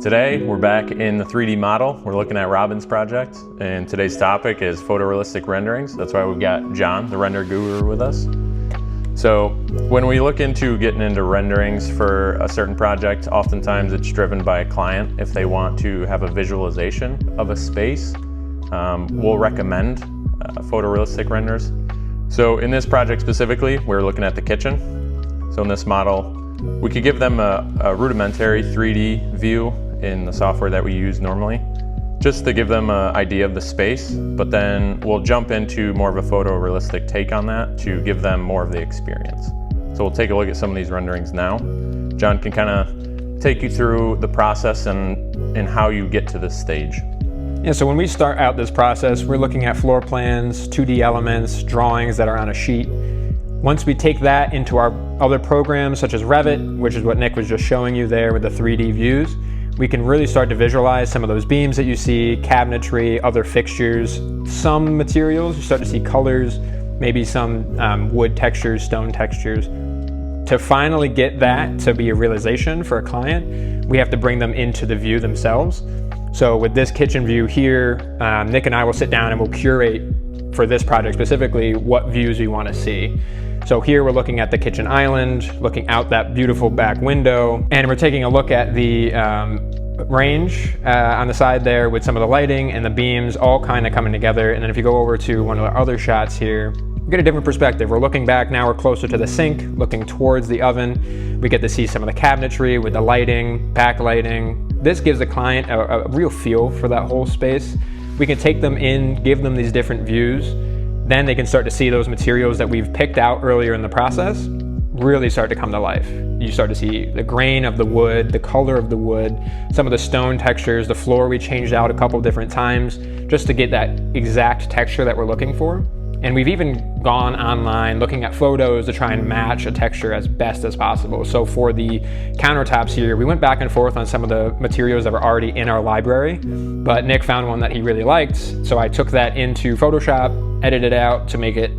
Today, we're back in the 3D model. We're looking at Robin's project, and today's topic is photorealistic renderings. That's why we've got John, the render guru, with us. So when we look into getting into renderings for a certain project, oftentimes it's driven by a client. If they want to have a visualization of a space, we'll recommend photorealistic renders. So in this project specifically, we're looking at the kitchen. So in this model, we could give them a rudimentary 3D view in the software that we use normally, just to give them an idea of the space, but then we'll jump into more of a photorealistic take on that to give them more of the experience. So we'll take a look at some of these renderings now. John can kind of take you through the process and how you get to this stage. Yeah, so when we start out this process, we're looking at floor plans, 2D elements, drawings that are on a sheet. Once we take that into our other programs, such as Revit, which is what Nick was just showing you there with the 3D views, we can really start to visualize some of those beams that you see, cabinetry, other fixtures, some materials, you start to see colors, maybe some wood textures, stone textures. To finally get that to be a realization for a client, we have to bring them into the view themselves. So with this kitchen view here, Nick and I will sit down and we'll curate for this project specifically what views we want to see. So here we're looking at the kitchen island, looking out that beautiful back window, and we're taking a look at the range on the side there with some of the lighting and the beams all kind of coming together. And then if you go over to one of our other shots here, we get a different perspective. We're looking back now, we're closer to the sink, looking towards the oven. We get to see some of the cabinetry with the lighting, backlighting. This gives the client a real feel for that whole space. We can take them in, give them these different views. Then they can start to see those materials that we've picked out earlier in the process really start to come to life. You start to see the grain of the wood, the color of the wood, some of the stone textures, the floor we changed out a couple different times just to get that exact texture that we're looking for. And we've even gone online looking at photos to try and match a texture as best as possible. So for the countertops here, we went back and forth on some of the materials that were already in our library, but Nick found one that he really liked. So I took that into Photoshop, edited it out to make it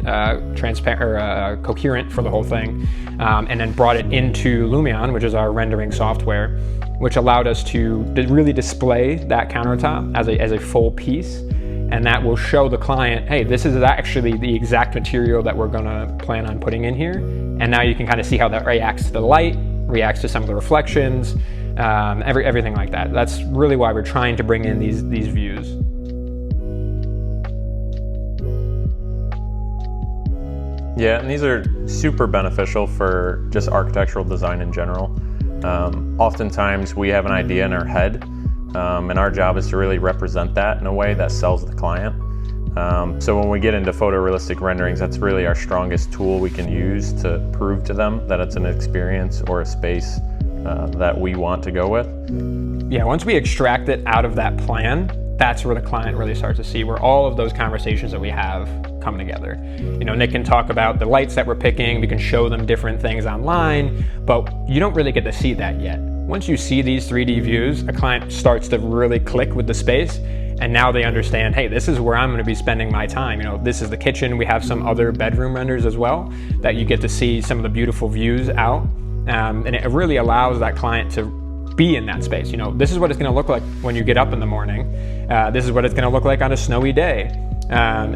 transparent or coherent for the whole thing, and then brought it into Lumion, which is our rendering software, which allowed us to really display that countertop as a full piece. And that will show the client, hey, this is actually the exact material that we're gonna plan on putting in here. And now you can kind of see how that reacts to the light, reacts to some of the reflections, everything like that. That's really why we're trying to bring in these views. Yeah, and these are super beneficial for just architectural design in general. Oftentimes we have an idea in our head, and our job is to really represent that in a way that sells the client. So when we get into photorealistic renderings, that's really our strongest tool we can use to prove to them that it's an experience or a space that we want to go with. Yeah, once we extract it out of that plan, that's where the client really starts to see where all of those conversations that we have come together. You know, Nick can talk about the lights that we're picking, we can show them different things online, but you don't really get to see that yet. Once you see these 3D views, a client starts to really click with the space, and now they understand, hey, this is where I'm gonna be spending my time. You know, this is the kitchen. We have some other bedroom renders as well that you get to see some of the beautiful views out. And it really allows that client to be in that space. You know, this is what it's gonna look like when you get up in the morning. This is what it's gonna look like on a snowy day.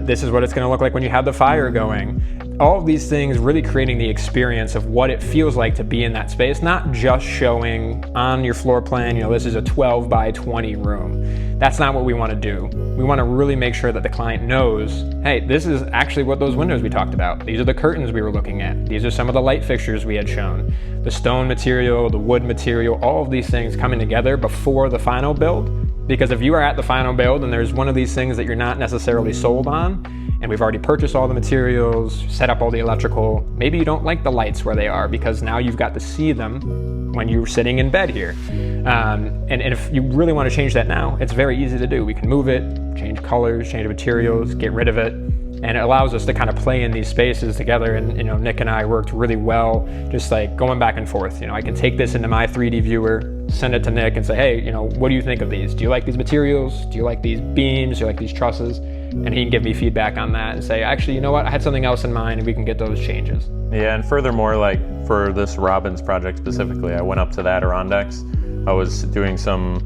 This is what it's gonna look like when you have the fire going. All of these things really creating the experience of what it feels like to be in that space, not just showing on your floor plan, you know, this is a 12 by 20 room. That's not what we wanna do. We wanna really make sure that the client knows, hey, this is actually what those windows we talked about. These are the curtains we were looking at. These are some of the light fixtures we had shown. The stone material, the wood material, all of these things coming together before the final build. Because if you are at the final build and there's one of these things that you're not necessarily sold on, and we've already purchased all the materials, set up all the electrical, maybe you don't like the lights where they are because now you've got to see them when you're sitting in bed here. And if you really want to change that now, it's very easy to do. We can move it, change colors, change materials, get rid of it. And it allows us to kind of play in these spaces together. And you know, Nick and I worked really well, just like going back and forth. You know, I can take this into my 3D viewer, send it to Nick and say, hey, you know, what do you think of these? Do you like these materials? Do you like these beams? Do you like these trusses? And he can give me feedback on that and say, actually, you know what? I had something else in mind and we can get those changes. Yeah, and furthermore, like for this Robin's project specifically, I went up to the Adirondacks. I was doing some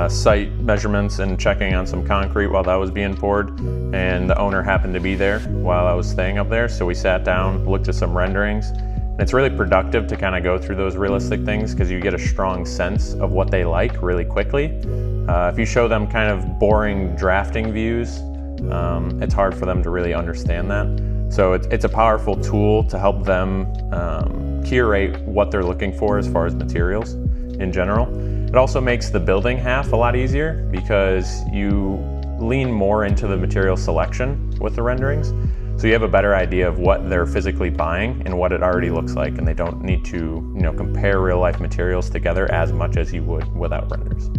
site measurements and checking on some concrete while that was being poured, and the owner happened to be there while I was staying up there, so we sat down, looked at some renderings. And it's really productive to kind of go through those realistic things because you get a strong sense of what they like really quickly. If you show them kind of boring drafting views, it's hard for them to really understand that. So it's a powerful tool to help them curate what they're looking for as far as materials in general. It also makes the building half a lot easier because you lean more into the material selection with the renderings. So you have a better idea of what they're physically buying and what it already looks like, and they don't need to, compare real life materials together as much as you would without renders.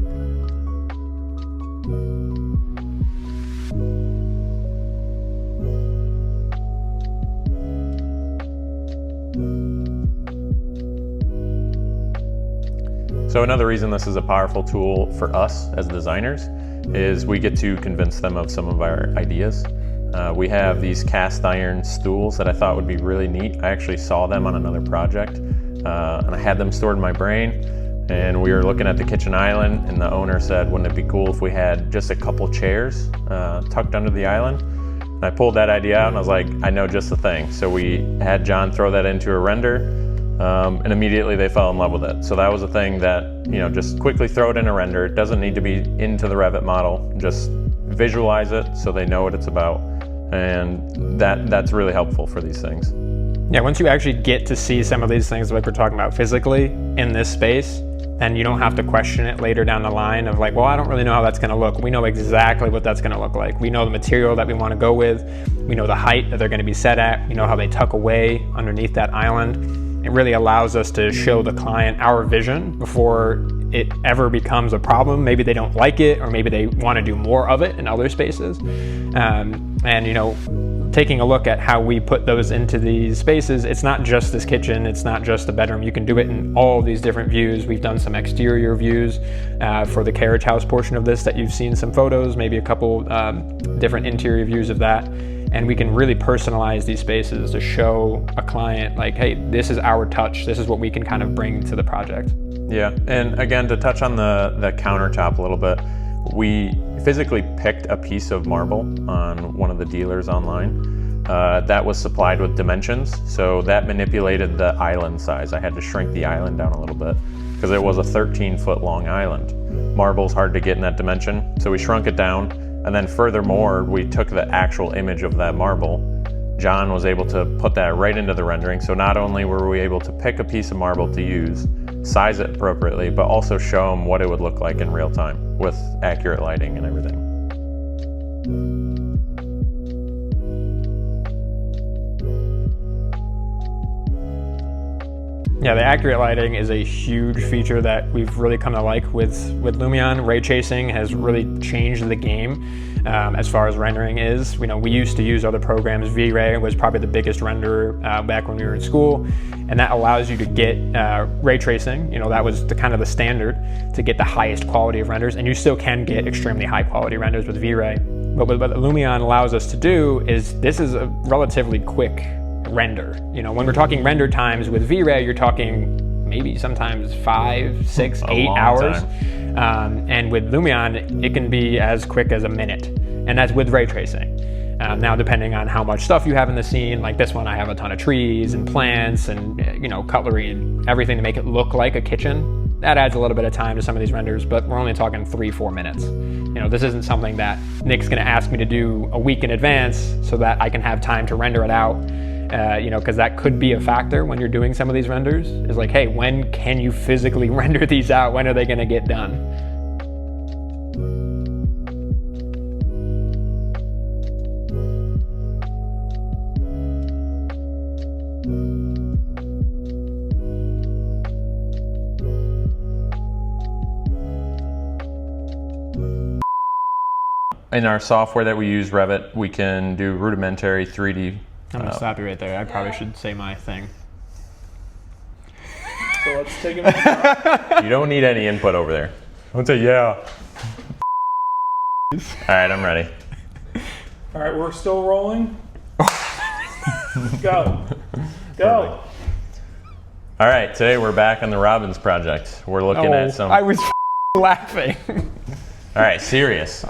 So another reason this is a powerful tool for us as designers is we get to convince them of some of our ideas. We have these cast iron stools that I thought would be really neat. I actually saw them on another project, and I had them stored in my brain, and we were looking at the kitchen island, and the owner said, wouldn't it be cool if we had just a couple chairs tucked under the island? And I pulled that idea out, and I was like, I know just the thing. So we had John throw that into a render, and immediately they fell in love with it. So that was a thing that, just quickly throw it in a render. It doesn't need to be into the Revit model. Just visualize it so they know what it's about. And that's really helpful for these things. Yeah, once you actually get to see some of these things like we're talking about physically in this space, then you don't have to question it later down the line of like, well, I don't really know how that's gonna look. We know exactly what that's gonna look like. We know the material that we wanna go with. We know the height that they're gonna be set at. We know how they tuck away underneath that island. It really allows us to show the client our vision before it ever becomes a problem. Maybe they don't like it, or maybe they want to do more of it in other spaces. Taking a look at how we put those into these spaces, it's not just this kitchen, it's not just the bedroom. You can do it in all these different views. We've done some exterior views for the carriage house portion of this that you've seen some photos, maybe a couple different interior views of that. And we can really personalize these spaces to show a client like, hey, this is our touch. This is what we can kind of bring to the project. Yeah, and again, to touch on the countertop a little bit, we physically picked a piece of marble on one of the dealers online that was supplied with dimensions. So that manipulated the island size. I had to shrink the island down a little bit because it was a 13-foot long island. Marble's hard to get in that dimension, so we shrunk it down. And then furthermore, we took the actual image of that marble. John was able to put that right into the rendering. So not only were we able to pick a piece of marble to use, size it appropriately, but also show them what it would look like in real time with accurate lighting and everything. Yeah, the accurate lighting is a huge feature that we've really come to like with Lumion. Ray tracing has really changed the game as far as rendering is. We used to use other programs. V-Ray was probably the biggest renderer back when we were in school, and that allows you to get ray tracing. That was kind of the standard to get the highest quality of renders, and you still can get extremely high quality renders with V-Ray. But what Lumion allows us to do is this is a relatively quick render. When we're talking render times with V-Ray, you're talking maybe sometimes 5, 6, 8 hours. And with Lumion, it can be as quick as a minute, and that's with ray tracing. Now, depending on how much stuff you have in the scene, like this one, I have a ton of trees and plants and cutlery and everything to make it look like a kitchen. That adds a little bit of time to some of these renders, but we're only talking 3-4 minutes. This isn't something that Nick's going to ask me to do a week in advance so that I can have time to render it out. Because that could be a factor when you're doing some of these renders. Is like, hey, when can you physically render these out? When are they going to get done? In our software that we use, Revit, we can do rudimentary 3D. I'm going to stop you right there. I probably should say my thing. So let's take it. You don't need any input over there. Don't say yeah. All right, I'm ready. All right, we're still rolling. Go. Go. All right, today we're back on the Robbins project. We're looking at some. I was laughing. All right, serious.